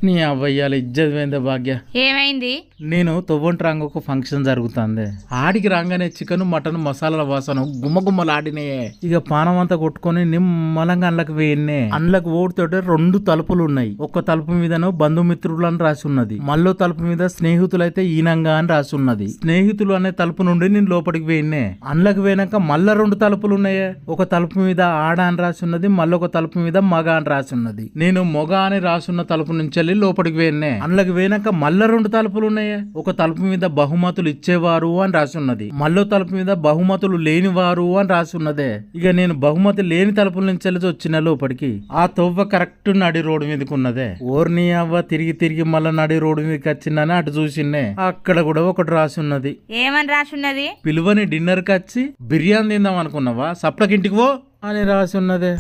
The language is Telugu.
నీ అవ్వయ్యాలి ఇజ్జత్ పోయిందే భాగ్య. ఏమైంది? నేను తొవ్వంటి రంగు ఒక ఫంక్షన్ జరుగుతుంది. ఆడికి రాగానే చికెన్ మటన్ మసాలాల వాసన గుమ్మగుమ్మలాడినే. ఇక పానం అంతా కొట్టుకొని నిమ్మలంగా అండ్లకు వేయన్నే. అండ్లకు ఓడితోటే 2 తలుపులు ఉన్నాయి. ఒక తలుపు మీదను బంధుమిత్రులు అని రాసి ఉన్నది. మళ్ళో తలుపు మీద స్నేహితులైతే ఈనంగా అని రాసి ఉన్నది. స్నేహితులు అనే తలుపు నుండి నేను లోపలికి వేయన్నే. అండ్లకు వేయనాక మళ్ళా 2 తలుపులు ఉన్నాయే. ఒక తలుపు మీద ఆడ అని రాసి ఉన్నది, మళ్ళొక తలుపు మీద మగ అని రాసి ఉన్నది. నేను మొగ అని రాసున్న తలుపు నుంచి లోపలికి వేయన్నే. అండ్లకు వేయనాక మళ్ళా 2 తలుపులు ఉన్నాయే. ఒక తలుపు మీద బహుమతులు ఇచ్చేవారు అని రాసి ఉన్నది, మళ్ళో తలుపు మీద బహుమతులు లేనివారు అని రాసి ఉన్నదే. ఇక నేను బహుమతి లేని తలుపుల నుంచి వచ్చిన లోపలికి. ఆ తొవ్వ కరెక్ట్ నడి రోడ్డు మీదకి ఉన్నదే. ఓర్ని అవ్వ తిరిగి తిరిగి మళ్ళా నడి రోడ్డు మీదకి వచ్చిందని అటు చూసిన్నే. అక్కడ కూడా ఒకటి రాసి ఉన్నది. ఏమని రాసి ఉన్నది? పిలువని డిన్నర్ కి వచ్చి బిర్యానీ తిందాం అనుకున్నావా, సప్లకి ఇంటికి పో అని రాసి ఉన్నదే.